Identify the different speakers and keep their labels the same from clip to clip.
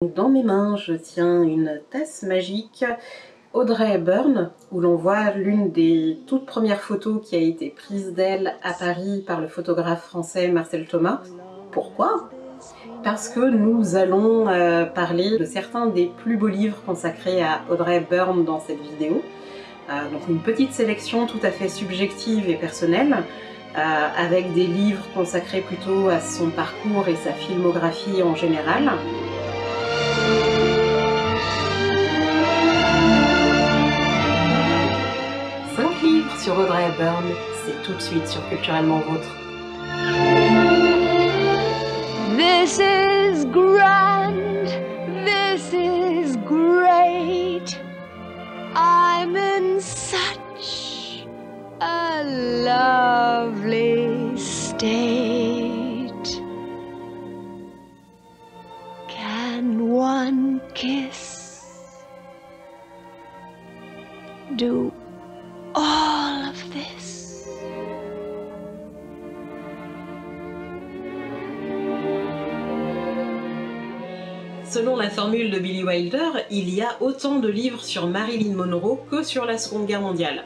Speaker 1: Dans mes mains, je tiens une tasse magique Audrey Hepburn, où l'on voit l'une des toutes premières photos qui a été prise d'elle à Paris par le photographe français Marcel Thomas. Pourquoi? Parce que nous allons parler de certains des plus beaux livres consacrés à Audrey Hepburn dans cette vidéo. Donc une petite sélection tout à fait subjective et personnelle, avec des livres consacrés plutôt à son parcours et sa filmographie en général. Sur Audrey Hepburn, c'est tout de suite sur Culturellement Vôtre.
Speaker 2: This is grand, this is great. I'm in such a lovely state. Can one kiss do all of this?
Speaker 1: Selon la formule de Billy Wilder, il y a autant de livres sur Marilyn Monroe que sur la Seconde Guerre mondiale.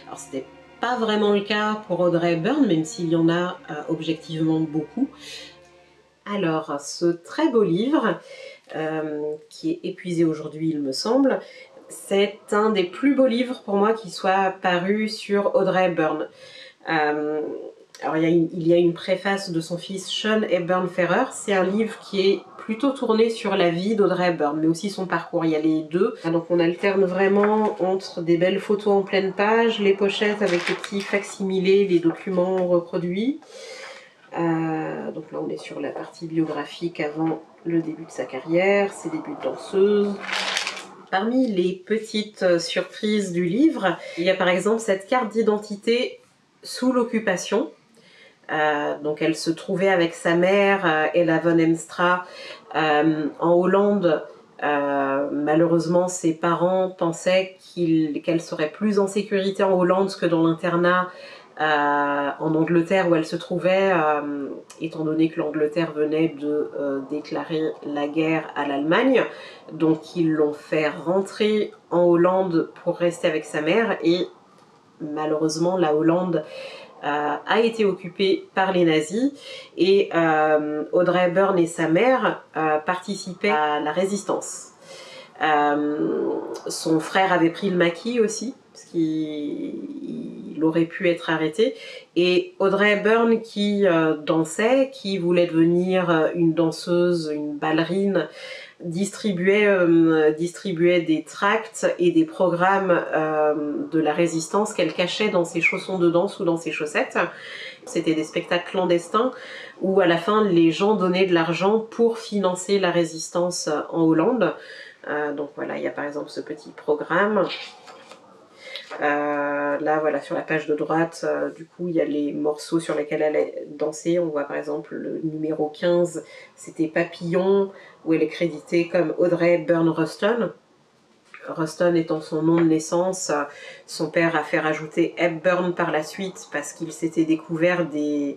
Speaker 1: Alors c'était pas vraiment le cas pour Audrey Hepburn, même s'il y en a objectivement beaucoup. Alors, ce très beau livre, qui est épuisé aujourd'hui il me semble, c'est un des plus beaux livres pour moi qui soit paru sur Audrey Hepburn. Alors il y a une préface de son fils Sean Hepburn Ferrer. C'est un livre qui est plutôt tourné sur la vie d'Audrey Hepburn, mais aussi son parcours. Il y a les deux. Donc on alterne vraiment entre des belles photos en pleine page, les pochettes avec les petits facsimilés, les documents reproduits. Donc là on est sur la partie biographique avant le début de sa carrière, ses débuts de danseuse. Parmi les petites surprises du livre, il y a par exemple cette carte d'identité sous l'occupation. Donc elle se trouvait avec sa mère, Ella von Heemstra, en Hollande. Malheureusement, ses parents pensaient qu'elle serait plus en sécurité en Hollande que dans l'internat en Angleterre où elle se trouvait, étant donné que l'Angleterre venait de déclarer la guerre à l'Allemagne. Donc ils l'ont fait rentrer en Hollande pour rester avec sa mère, et malheureusement la Hollande a été occupée par les nazis, et Audrey Hepburn et sa mère participaient à la résistance. Son frère avait pris le maquis aussi, parce qu'il aurait pu être arrêté. Et Audrey Hepburn, qui dansait, qui voulait devenir une danseuse, une ballerine, distribuait des tracts et des programmes de la résistance qu'elle cachait dans ses chaussons de danse ou dans ses chaussettes. C'était des spectacles clandestins où à la fin les gens donnaient de l'argent pour financer la résistance en Hollande. Donc voilà, il y a par exemple ce petit programme. Là voilà, sur la page de droite, du coup il y a les morceaux sur lesquels elle a dansé. On voit par exemple le numéro 15, c'était Papillon, où elle est créditée comme Audrey Hepburn Ruston. Ruston étant son nom de naissance. Son père a fait rajouter Hepburn par la suite parce qu'il s'était découvert des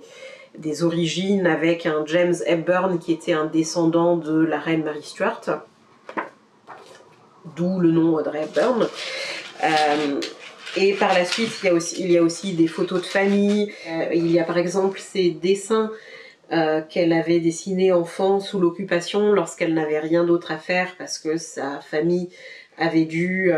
Speaker 1: origines avec un James Hepburn qui était un descendant de la reine Mary Stuart, d'où le nom Audrey Hepburn. Et par la suite, il y a aussi des photos de famille. Il y a par exemple ces dessins qu'elle avait dessinés enfant sous l'occupation lorsqu'elle n'avait rien d'autre à faire parce que sa famille avait dû,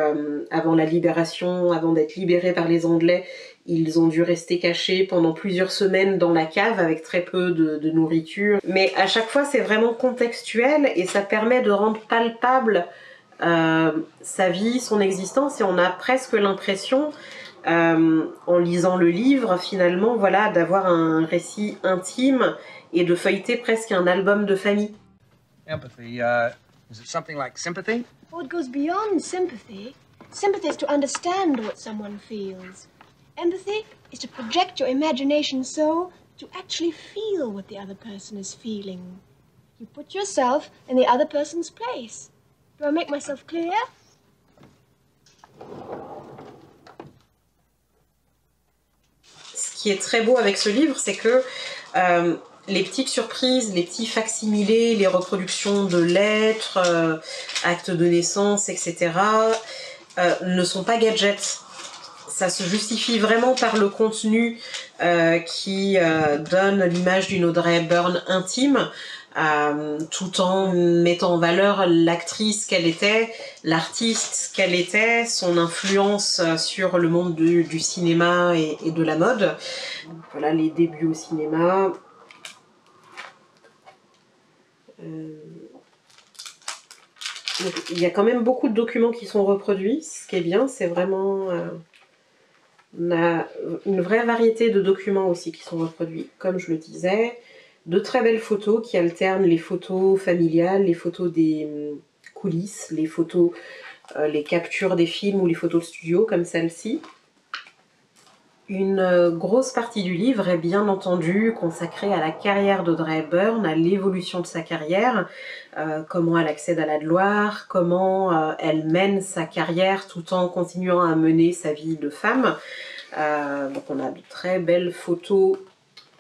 Speaker 1: avant la libération, avant d'être libérée par les Anglais, ils ont dû rester cachés pendant plusieurs semaines dans la cave avec très peu de nourriture. Mais à chaque fois, c'est vraiment contextuel et ça permet de rendre palpable sa vie, son existence, et on a presque l'impression, en lisant le livre, finalement, voilà, d'avoir un récit intime et de feuilleter presque un album de famille.
Speaker 3: Empathy, is it something like sympathy?
Speaker 4: Oh, it goes beyond sympathy. Sympathy is to understand what someone feels. Empathy is to project your imagination so that you actually feel what the other person is feeling. You put yourself in the other person's place. Do I make myself clear?
Speaker 1: Ce qui est très beau avec ce livre, c'est que les petites surprises, les petits facsimilés, les reproductions de lettres, actes de naissance, etc. Ne sont pas gadgets. Ça se justifie vraiment par le contenu qui donne l'image d'une Audrey Hepburn intime, tout en mettant en valeur l'actrice qu'elle était, l'artiste qu'elle était, son influence sur le monde du cinéma et de la mode. Voilà les débuts au cinéma. Donc, il y a quand même beaucoup de documents qui sont reproduits. Ce qui est bien, c'est vraiment... on a une vraie variété de documents aussi qui sont reproduits, comme je le disais. De très belles photos qui alternent les photos familiales, les photos des coulisses, les photos, les captures des films ou les photos de studio, comme celle-ci. Une grosse partie du livre est bien entendu consacrée à la carrière d'Audrey Hepburn, à l'évolution de sa carrière, comment elle accède à la gloire, comment elle mène sa carrière tout en continuant à mener sa vie de femme. Donc on a de très belles photos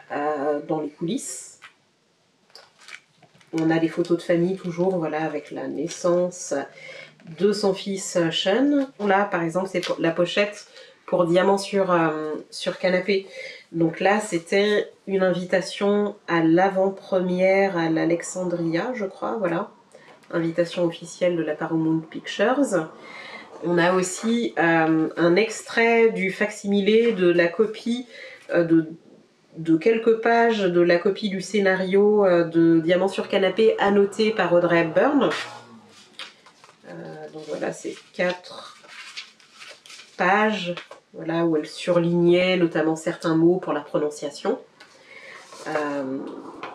Speaker 1: dans les coulisses. On a des photos de famille toujours, voilà, avec la naissance de son fils Sean. Là, par exemple, c'est la pochette pour Diamant sur canapé. Donc là, c'était une invitation à l'avant-première à l'Alexandria, je crois, voilà. Invitation officielle de la Paramount Pictures. On a aussi un extrait du facsimilé de la copie de quelques pages de la copie du scénario de Diamant sur canapé annoté par Audrey Hepburn. Donc voilà, c'est 4 pages, voilà, où elle surlignait notamment certains mots pour la prononciation.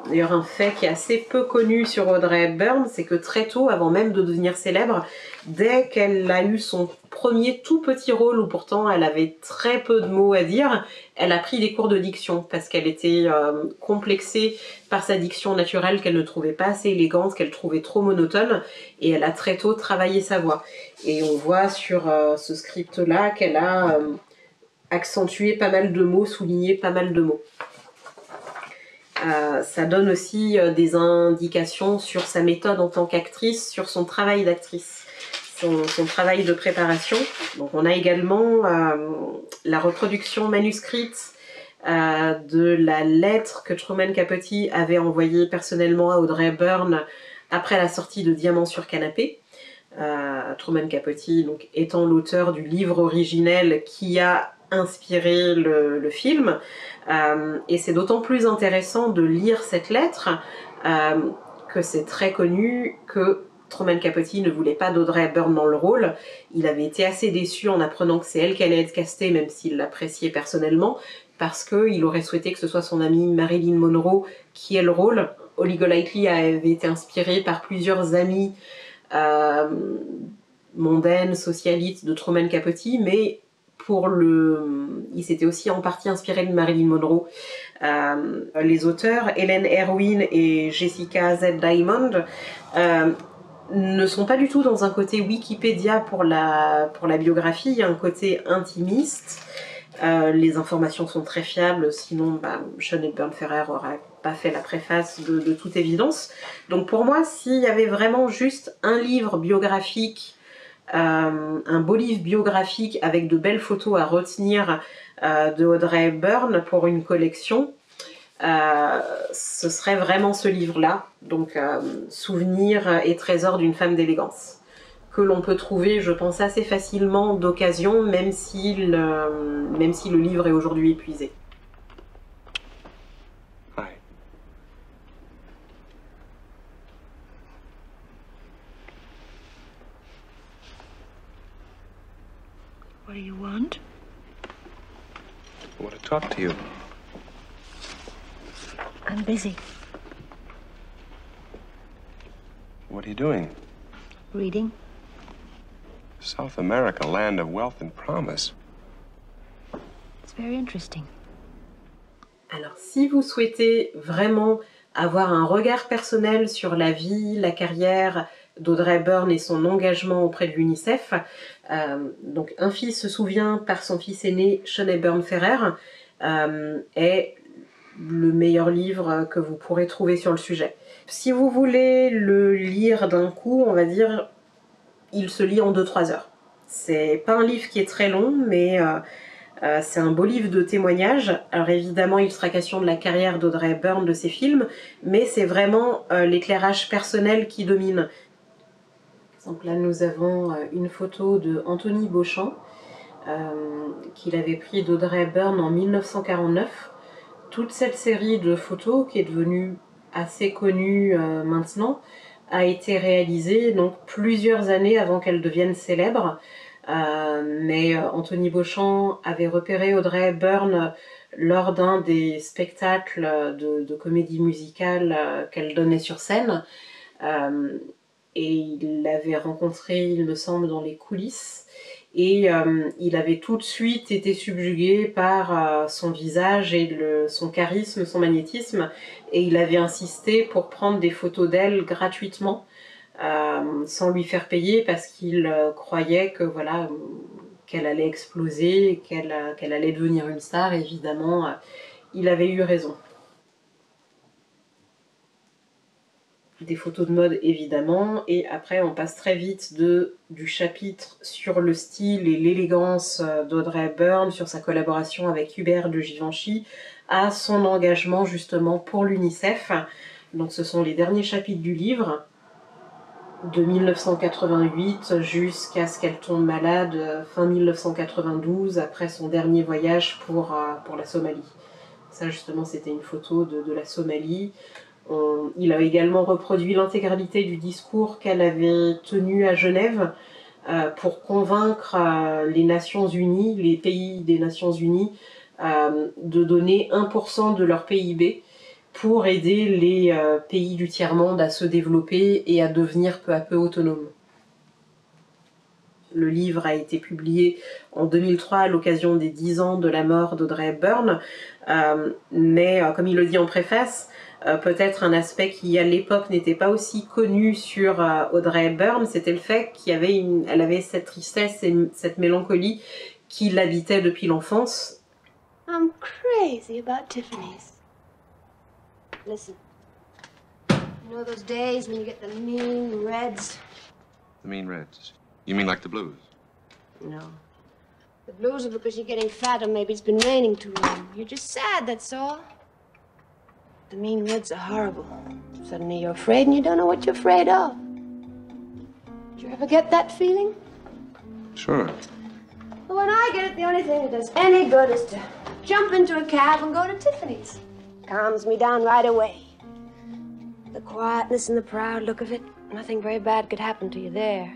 Speaker 1: D'ailleurs, un fait qui est assez peu connu sur Audrey Hepburn, c'est que très tôt, avant même de devenir célèbre, dès qu'elle a eu son premier tout petit rôle, où pourtant elle avait très peu de mots à dire, elle a pris des cours de diction, parce qu'elle était complexée par sa diction naturelle, qu'elle ne trouvait pas assez élégante, qu'elle trouvait trop monotone, et elle a très tôt travaillé sa voix. Et on voit sur ce script-là qu'elle a accentué pas mal de mots, souligné pas mal de mots. Ça donne aussi des indications sur sa méthode en tant qu'actrice, sur son travail d'actrice, son travail de préparation. Donc on a également la reproduction manuscrite de la lettre que Truman Capote avait envoyée personnellement à Audrey Hepburn après la sortie de Diamant sur canapé. Truman Capote donc, étant l'auteur du livre originel qui a inspiré le film. Et c'est d'autant plus intéressant de lire cette lettre que c'est très connu que Truman Capote ne voulait pas d'Audrey Hepburn dans le rôle. Il avait été assez déçu en apprenant que c'est elle qui allait être castée, même s'il l'appréciait personnellement, parce qu'il aurait souhaité que ce soit son amie Marilyn Monroe qui ait le rôle. Holly Golightly avait été inspirée par plusieurs amies mondaines, socialistes de Truman Capote, mais il s'était aussi en partie inspiré de Marilyn Monroe. Les auteurs, Helen Irwin et Jessica Z. Diamond, ne sont pas du tout dans un côté Wikipédia pour la biographie, il y a un côté intimiste. Les informations sont très fiables, sinon Sean Hepburn Ferrer n'aurait pas fait la préface de toute évidence. Donc pour moi, s'il y avait vraiment juste un livre biographique, un beau livre biographique avec de belles photos à retenir de Audrey Hepburn pour une collection, ce serait vraiment ce livre-là, donc Souvenirs et trésors d'une femme d'élégance, que l'on peut trouver, je pense, assez facilement d'occasion, même si le livre est aujourd'hui épuisé.
Speaker 5: Hi.
Speaker 2: What do you want?
Speaker 5: I want to talk to you.
Speaker 2: I'm busy.
Speaker 5: What are you doing?
Speaker 2: Reading.
Speaker 5: South America, land of wealth and promise.
Speaker 2: It's very interesting.
Speaker 1: Alors, si vous souhaitez vraiment avoir un regard personnel sur la vie, la carrière d'Audrey Hepburn et son engagement auprès de l'UNICEF, donc Un fils se souvient par son fils aîné, Sean Hepburn Ferrer, est le meilleur livre que vous pourrez trouver sur le sujet. Si vous voulez le lire d'un coup, on va dire, il se lit en 2-3 heures. C'est pas un livre qui est très long, mais c'est un beau livre de témoignages. Alors évidemment, il sera question de la carrière d'Audrey Hepburn, de ses films, mais c'est vraiment l'éclairage personnel qui domine. Par exemple, là, nous avons une photo de Anthony Beauchamp, qu'il avait pris d'Audrey Hepburn en 1949. Toute cette série de photos, qui est devenue assez connue maintenant, a été réalisée donc plusieurs années avant qu'elle devienne célèbre. Mais Anthony Beauchamp avait repéré Audrey Hepburn lors d'un des spectacles de comédie musicale qu'elle donnait sur scène. Et il l'avait rencontrée, il me semble, dans les coulisses. Et il avait tout de suite été subjugué par son visage et son charisme, son magnétisme. Et il avait insisté pour prendre des photos d'elle gratuitement, sans lui faire payer, parce qu'il croyait que voilà, qu'elle allait exploser, qu'elle allait devenir une star. Évidemment, il avait eu raison. Des photos de mode évidemment, et après on passe très vite du chapitre sur le style et l'élégance d'Audrey Hepburn, sur sa collaboration avec Hubert de Givenchy, à son engagement justement pour l'UNICEF. Donc ce sont les derniers chapitres du livre, de 1988 jusqu'à ce qu'elle tombe malade fin 1992, après son dernier voyage pour la Somalie. Ça justement c'était une photo de la Somalie. Il a également reproduit l'intégralité du discours qu'elle avait tenu à Genève pour convaincre les Nations Unies, les pays des Nations Unies, de donner 1% de leur PIB pour aider les pays du tiers-monde à se développer et à devenir peu à peu autonomes. Le livre a été publié en 2003 à l'occasion des 10 ans de la mort d'Audrey Hepburn, mais comme il le dit en préface, peut-être un aspect qui à l'époque n'était pas aussi connu sur Audrey Hepburn, c'était le fait qu'elle avait cette tristesse et cette mélancolie qui l'habitait depuis l'enfance.
Speaker 4: I'm crazy about Tiffany's. Listen. You know those days when you get the mean reds?
Speaker 5: The mean reds. You mean like the blues?
Speaker 4: No. The blues are because you're getting fat or maybe it's been raining too long. You're just sad, that's all. The mean reds are horrible. Suddenly you're afraid and you don't know what you're afraid of. Did you ever get that feeling?
Speaker 5: Sure.
Speaker 4: Well, when I get it, the only thing that does any good is to jump into a cab and go to Tiffany's. Calms me down right away. The quietness and the proud look of it, nothing very bad could happen to you there.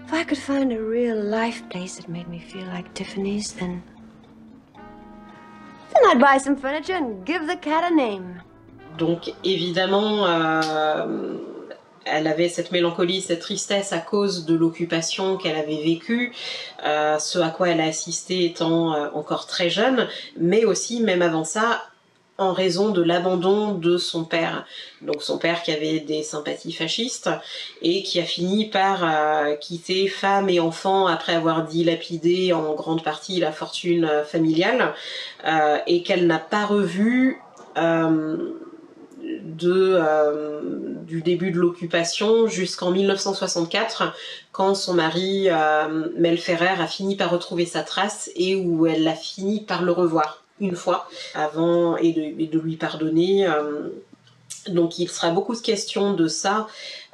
Speaker 4: If I could find a real life place that made me feel like Tiffany's, then I'd buy some furniture and give the cat a name.
Speaker 1: Donc évidemment, elle avait cette mélancolie, cette tristesse à cause de l'occupation qu'elle avait vécue, ce à quoi elle a assisté étant encore très jeune, mais aussi, même avant ça, en raison de l'abandon de son père. Donc son père qui avait des sympathies fascistes et qui a fini par quitter femme et enfants après avoir dilapidé en grande partie la fortune familiale, et qu'elle n'a pas revu du début de l'occupation jusqu'en 1964, quand son mari Mel Ferrer a fini par retrouver sa trace et où elle a fini par le revoir une fois avant et de lui pardonner. Donc il sera beaucoup de questions de ça,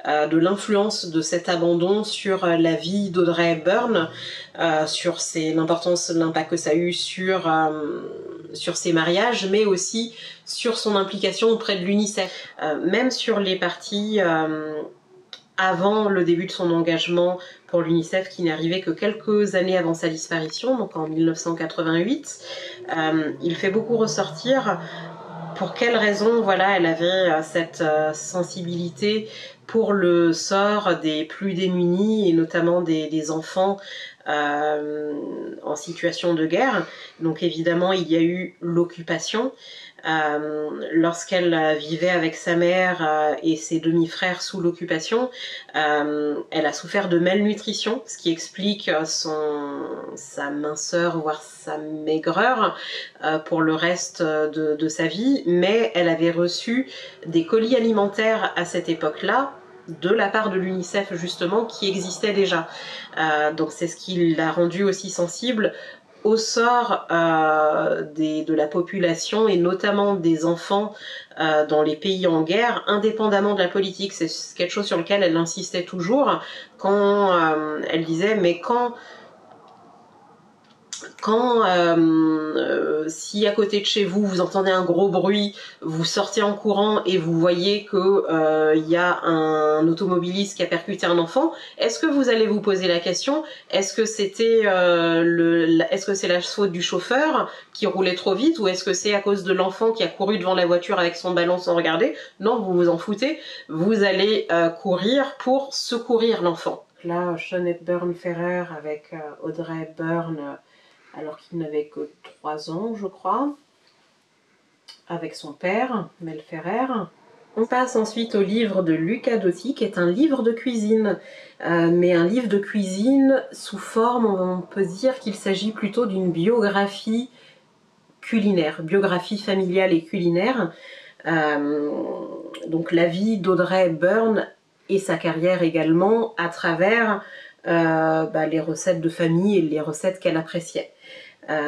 Speaker 1: de l'influence de cet abandon sur la vie d'Audrey Hepburn, sur l'importance, l'impact que ça a eu sur ses mariages, mais aussi sur son implication auprès de l'UNICEF. Même sur les parties avant le début de son engagement pour l'UNICEF, qui n'est arrivé que quelques années avant sa disparition, donc en 1988, il fait beaucoup ressortir pour quelles raisons voilà, elle avait cette sensibilité pour le sort des plus démunis, et notamment des enfants en situation de guerre. Donc évidemment, il y a eu l'occupation, Lorsqu'elle vivait avec sa mère et ses demi-frères sous l'occupation, elle a souffert de malnutrition, ce qui explique sa minceur, voire sa maigreur pour le reste de sa vie, mais elle avait reçu des colis alimentaires à cette époque-là, de la part de l'UNICEF justement, qui existait déjà. Donc c'est ce qui l'a rendue aussi sensible au sort de la population et notamment des enfants dans les pays en guerre, indépendamment de la politique. C'est quelque chose sur lequel elle insistait toujours quand elle disait mais quand si à côté de chez vous, vous entendez un gros bruit, vous sortez en courant et vous voyez que y a un automobiliste qui a percuté un enfant, est-ce que vous allez vous poser la question, est-ce que c'était est-ce que c'est la faute du chauffeur qui roulait trop vite, ou est-ce que c'est à cause de l'enfant qui a couru devant la voiture avec son ballon sans regarder? Non, vous vous en foutez, vous allez courir pour secourir l'enfant. Là, Sean Hepburn Ferrer avec Audrey Hepburn, alors qu'il n'avait que 3 ans, je crois, avec son père, Mel Ferrer. On passe ensuite au livre de Luca Dotti, qui est un livre de cuisine, mais un livre de cuisine sous forme, on peut dire qu'il s'agit plutôt d'une biographie culinaire, biographie familiale et culinaire. Donc la vie d'Audrey Hepburn et sa carrière également à travers les recettes de famille et les recettes qu'elle appréciait.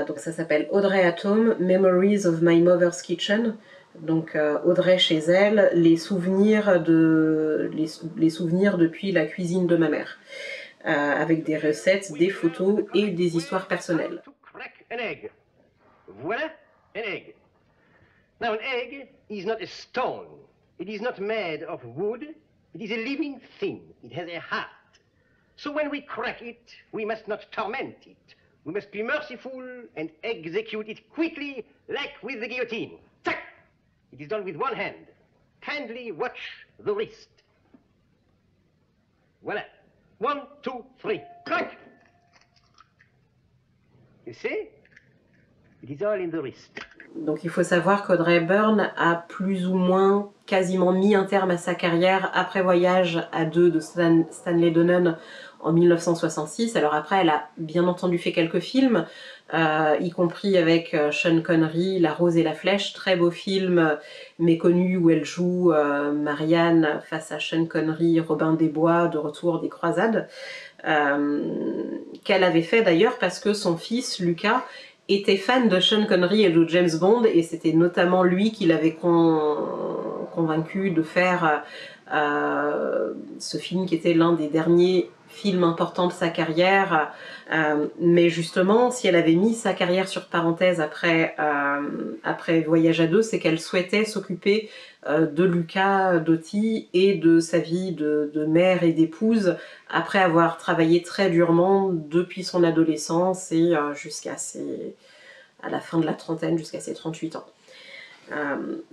Speaker 1: Donc ça s'appelle Audrey at Home, Memories of My Mother's Kitchen. Donc Audrey chez elle, les souvenirs depuis la cuisine de ma mère, avec des recettes, des photos et des histoires personnelles.
Speaker 6: Voilà an egg. Now an egg is not a stone. It is not made of wood. It is a living thing. It has a heart. So when we crack it, we must not torment it. We must be merciful and execute it quickly, like with the guillotine. Tac! It is done with one hand. Kindly watch the wrist. Voilà. 1, 2, 3. Crack! You see? It is all in the wrist.
Speaker 1: Donc il faut savoir qu'Audrey Hepburn a plus ou moins quasiment mis un terme à sa carrière après Voyage à deux de Stanley Donen en 1966. Alors après, elle a bien entendu fait quelques films, y compris avec Sean Connery, La Rose et la Flèche, très beau film méconnu où elle joue Marianne face à Sean Connery, Robin des Bois, de retour des croisades, qu'elle avait fait d'ailleurs parce que son fils, Lucas, était fan de Sean Connery et de James Bond, et c'était notamment lui qui l'avait convaincu de faire ce film qui était l'un des derniers films importants de sa carrière. Mais justement, si elle avait mis sa carrière sur parenthèse après Voyage à deux, c'est qu'elle souhaitait s'occuper de Luca Dotti et de sa vie de mère et d'épouse après avoir travaillé très durement depuis son adolescence et à la fin de la trentaine, jusqu'à ses 38 ans.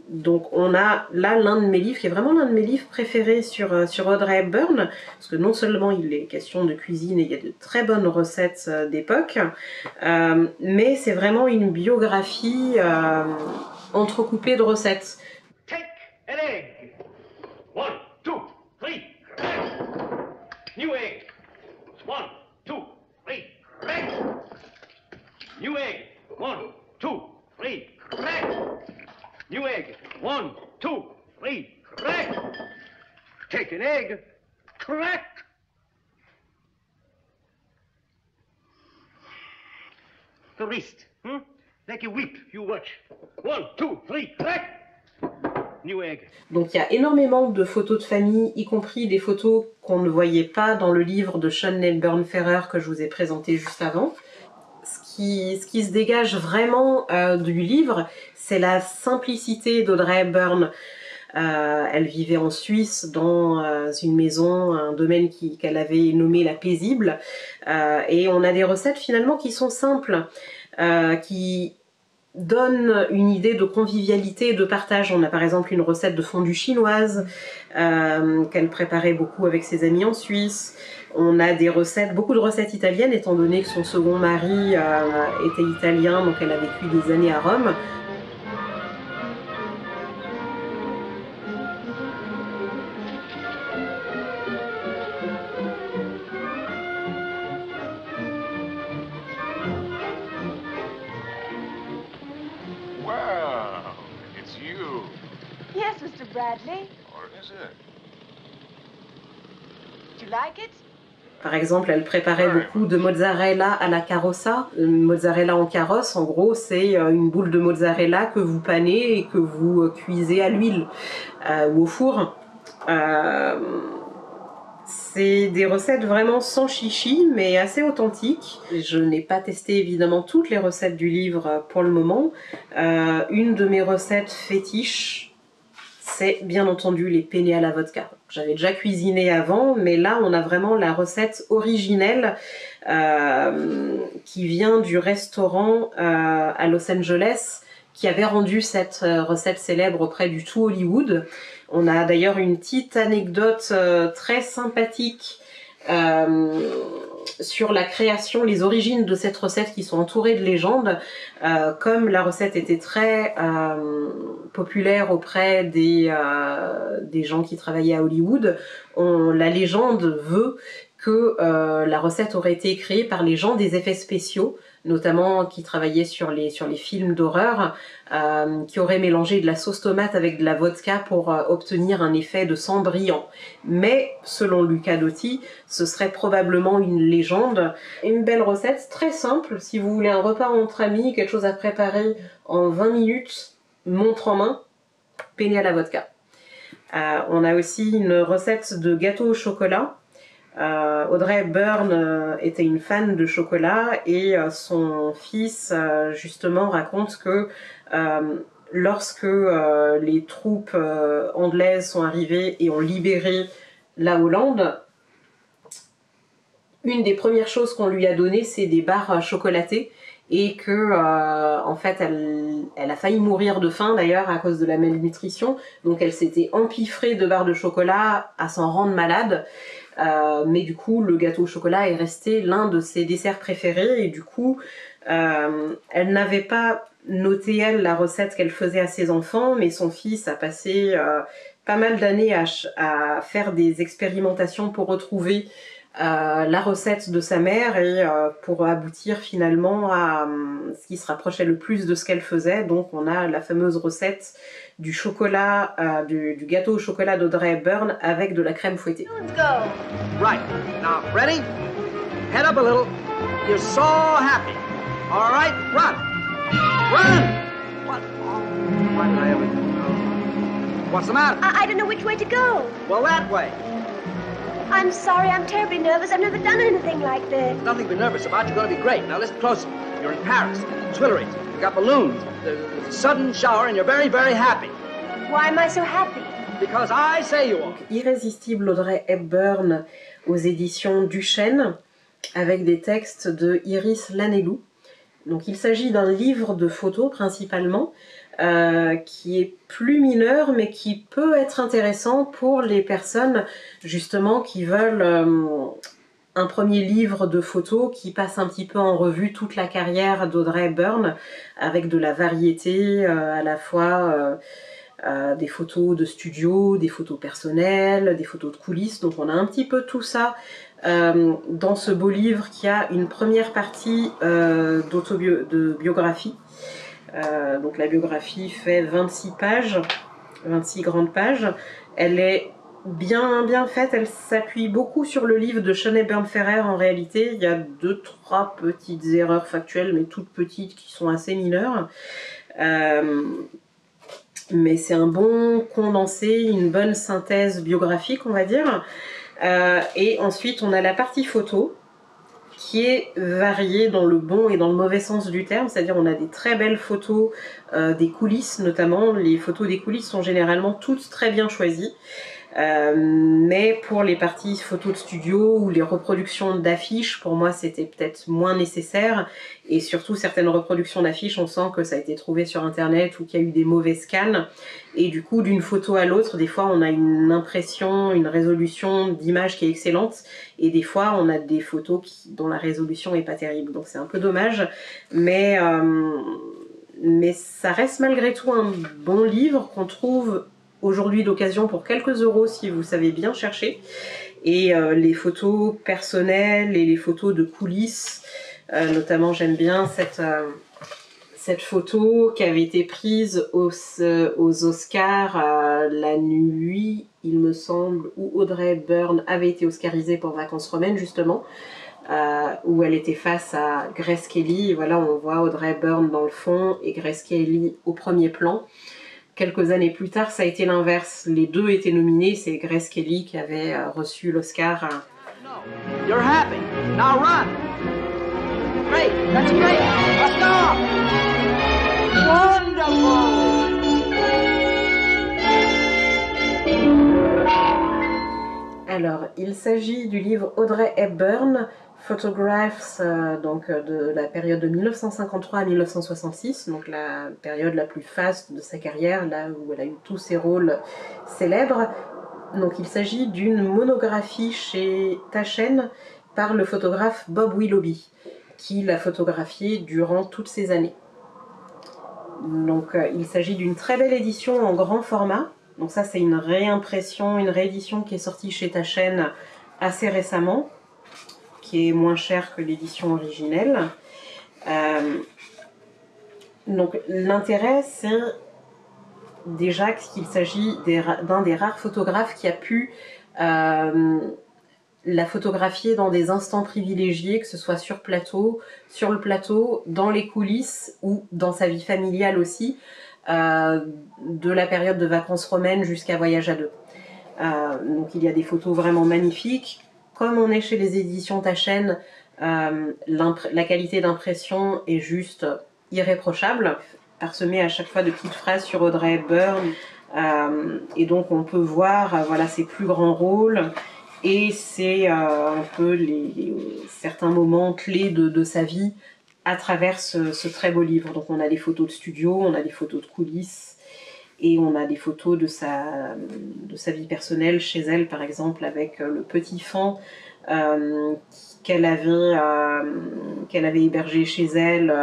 Speaker 1: Donc on a là l'un de mes livres, qui est vraiment l'un de mes livres préférés sur Audrey Hepburn, parce que non seulement il est question de cuisine et il y a de très bonnes recettes d'époque, mais c'est vraiment une biographie entrecoupée de recettes.
Speaker 6: Take an egg. 1, 2, 3. New egg. 1, 2, 3. New egg. 1, 2, 3. New egg. 1, 2, 3. Take an egg. Crack. The wrist. Like a whip, you watch. 1, 2, 3. Crack. New egg.
Speaker 1: Donc il y a énormément de photos de famille, y compris des photos qu'on ne voyait pas dans le livre de Sean Hepburn Ferrer que je vous ai présenté juste avant. Ce qui se dégage vraiment du livre, c'est la simplicité d'Audrey Hepburn. Elle vivait en Suisse dans une maison, un domaine qu'elle avait nommé la paisible, et on a des recettes finalement qui sont simples, qui donnent une idée de convivialité et de partage. On a par exemple une recette de fondue chinoise qu'elle préparait beaucoup avec ses amis en Suisse. On a des recettes, beaucoup de recettes italiennes, étant donné que son second mari était italien, donc elle a vécu des années à Rome.
Speaker 2: badly.
Speaker 5: Or is it?
Speaker 2: Do you like it?
Speaker 1: Par exemple, elle préparait beaucoup de mozzarella à la carossa. Mozzarella en carrosse, en gros, c'est une boule de mozzarella que vous panez et que vous cuisez à l'huile ou au four. C'est des recettes vraiment sans chichi, mais assez authentiques. Je n'ai pas testé évidemment toutes les recettes du livre pour le moment. Une de mes recettes fétiches, c'est bien entendu les penne à la vodka. J'avais déjà cuisiné avant, mais là on a vraiment la recette originelle qui vient du restaurant à Los Angeles qui avait rendu cette recette célèbre auprès du tout Hollywood. On a d'ailleurs une petite anecdote très sympathique sur la création, les origines de cette recette qui sont entourées de légendes. Comme la recette était très populaire auprès des gens qui travaillaient à Hollywood, la légende veut que la recette aurait été créée par les gens des effets spéciaux, notamment qui travaillaient sur les films d'horreur, qui auraient mélangé de la sauce tomate avec de la vodka pour obtenir un effet de sang brillant. Mais, selon Luca Dotti, ce serait probablement une légende. Une belle recette, très simple, si vous voulez un repas entre amis, quelque chose à préparer en 20 minutes, montre en main, penne à la vodka. On a aussi une recette de gâteau au chocolat. Audrey Hepburn était une fan de chocolat et son fils justement raconte que lorsque les troupes anglaises sont arrivées et ont libéré la Hollande, une des premières choses qu'on lui a données, c'est des barres chocolatées et que en fait elle a failli mourir de faim d'ailleurs à cause de la malnutrition, donc elle s'était empiffrée de barres de chocolat à s'en rendre malade. Mais du coup le gâteau au chocolat est resté l'un de ses desserts préférés et du coup elle n'avait pas noté elle la recette qu'elle faisait à ses enfants, mais son fils a passé pas mal d'années à faire des expérimentations pour retrouver la recette de sa mère et pour aboutir finalement à ce qui se rapprochait le plus de ce qu'elle faisait. Donc on a la fameuse recette du chocolat, du gâteau au chocolat d'Audrey Hepburn avec de la crème fouettée.
Speaker 3: Right. Now, ready? Head up a little. You're so happy. All right, run. Run! What? Oh, why did I ever... What's the matter?
Speaker 4: I don't know which way to go.
Speaker 3: Well, that way.
Speaker 4: I'm sorry, I'm terribly nervous. I've never done anything like this.
Speaker 3: Nothing to be nervous about. You're going to be great. Now, listen closely. You're in Paris. Tuileries. You got balloons. There's a sudden shower, and you're very, very happy.
Speaker 4: Why am I so happy?
Speaker 3: Because I say you are.
Speaker 1: Irrésistible Audrey Hepburn aux éditions Duchesne avec des textes de Iris Lanelou. Donc il s'agit d'un livre de photos principalement qui est plus mineur mais qui peut être intéressant pour les personnes justement qui veulent un premier livre de photos qui passe un petit peu en revue toute la carrière d'Audrey Hepburn avec de la variété à la fois des photos de studio, des photos personnelles, des photos de coulisses. Donc on a un petit peu tout ça dans ce beau livre qui a une première partie de biographie. Donc la biographie fait 26 pages, 26 grandes pages. Elle est bien faite, elle s'appuie beaucoup sur le livre de Sean Hepburn-Ferrer en réalité. Il y a 2-3 petites erreurs factuelles, mais toutes petites qui sont assez mineures. Mais c'est un bon condensé, une bonne synthèse biographique on va dire. Et ensuite on a la partie photo qui est variée dans le bon et dans le mauvais sens du terme, c'est-à-dire on a des très belles photos des coulisses notamment. Les photos des coulisses sont généralement toutes très bien choisies. Mais pour les parties photos de studio ou les reproductions d'affiches, pour moi c'était peut-être moins nécessaire, et surtout certaines reproductions d'affiches on sent que ça a été trouvé sur internet ou qu'il y a eu des mauvais scans, et du coup d'une photo à l'autre des fois on a une impression, une résolution d'image qui est excellente, et des fois on a des photos dont la résolution est pas terrible, donc c'est un peu dommage, mais ça reste malgré tout un bon livre qu'on trouve aujourd'hui d'occasion pour quelques euros si vous savez bien chercher. Et les photos personnelles et les photos de coulisses, notamment j'aime bien cette photo qui avait été prise aux Oscars la nuit, il me semble, où Audrey Byrne avait été oscarisée pour Vacances romaines, justement, où elle était face à Grace Kelly. Et voilà, on voit Audrey Byrne dans le fond et Grace Kelly au premier plan. Quelques années plus tard, ça a été l'inverse. Les deux étaient nominés, c'est Grace Kelly qui avait reçu l'Oscar.
Speaker 3: You're happy. Now run. Great. That's great. Let's go. Wonderful.
Speaker 1: Alors, il s'agit du livre Audrey Hepburn, Photographs, donc de la période de 1953 à 1966, donc la période la plus faste de sa carrière, là où elle a eu tous ses rôles célèbres. Donc il s'agit d'une monographie chez Taschen par le photographe Bob Willoughby, qui l'a photographiée durant toutes ces années. Donc il s'agit d'une très belle édition en grand format. Donc ça c'est une réimpression, une réédition qui est sortie chez Taschen assez récemment, qui est moins chère que l'édition originelle. Donc l'intérêt, c'est déjà qu'il s'agit d'un des rares photographes qui a pu la photographier dans des instants privilégiés, que ce soit sur le plateau, dans les coulisses ou dans sa vie familiale aussi, de la période de Vacances romaines jusqu'à Voyage à deux. Donc il y a des photos vraiment magnifiques. Comme on est chez les éditions Taschen, la qualité d'impression est juste irréprochable, parsemée à chaque fois de petites phrases sur Audrey Hepburn, et donc on peut voir voilà, ses plus grands rôles, et c'est un peu certains moments clés de sa vie à travers ce très beau livre. Donc on a des photos de studio, on a des photos de coulisses, et on a des photos de sa vie personnelle chez elle, par exemple, avec le petit fan qu'elle avait hébergé chez elle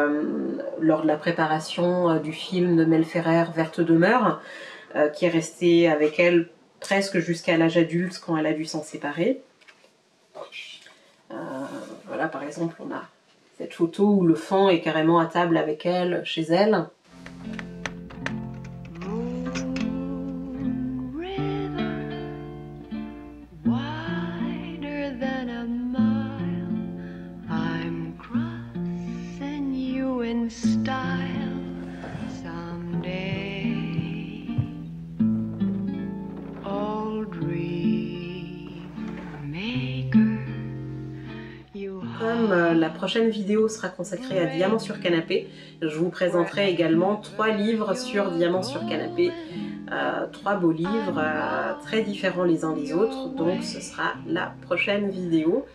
Speaker 1: lors de la préparation du film de Mel Ferrer, Verte demeure, qui est resté avec elle presque jusqu'à l'âge adulte quand elle a dû s'en séparer. Voilà, par exemple, on a cette photo où le fan est carrément à table avec elle, chez elle. La prochaine vidéo sera consacrée à Diamant sur canapé. Je vous présenterai également 3 livres sur Diamant sur canapé. 3 beaux livres, très différents les uns des autres. Donc ce sera la prochaine vidéo.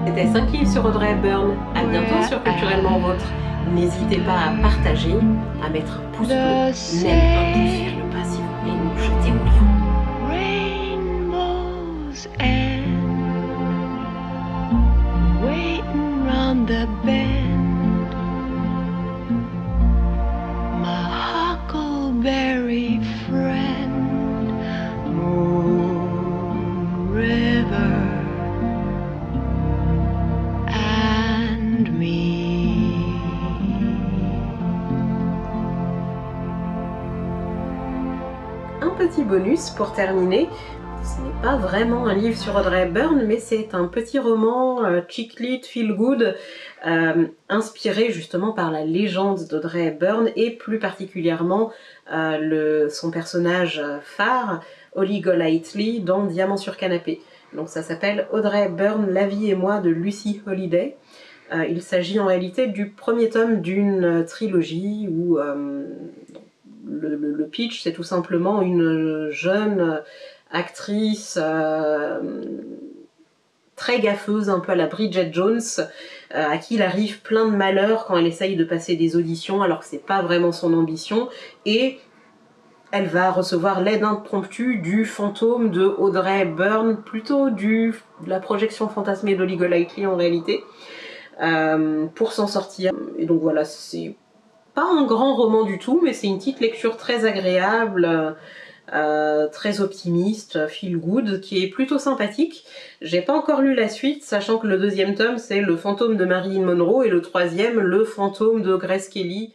Speaker 1: C'était 5 livres sur Audrey Hepburn. À bientôt sur Culturellement Vôtre. N'hésitez pas à partager, à mettre un pouce bleu, même un pouce vers le bas si vous voulez nous jeter au lion. Rainbows end, waiting round the bend. My huckleberry friend, Moon River. Petit bonus pour terminer, ce n'est pas vraiment un livre sur Audrey Hepburn, mais c'est un petit roman chick lit, feel good, inspiré justement par la légende d'Audrey Hepburn et plus particulièrement son personnage phare, Holly Golightly, dans Diamant sur canapé. Donc ça s'appelle Audrey Hepburn, La vie et moi de Lucy Holiday. Il s'agit en réalité du premier tome d'une trilogie où le pitch, c'est tout simplement une jeune actrice très gaffeuse, un peu à la Bridget Jones, à qui il arrive plein de malheurs quand elle essaye de passer des auditions alors que c'est pas vraiment son ambition, et elle va recevoir l'aide impromptue du fantôme de Audrey Hepburn, plutôt de la projection fantasmée d'Holly Golightly en réalité, pour s'en sortir. Et donc voilà, c'est pas un grand roman du tout, mais c'est une petite lecture très agréable, très optimiste, feel good, qui est plutôt sympathique. J'ai pas encore lu la suite, sachant que le 2e tome c'est Le fantôme de Marilyn Monroe et le 3e Le fantôme de Grace Kelly.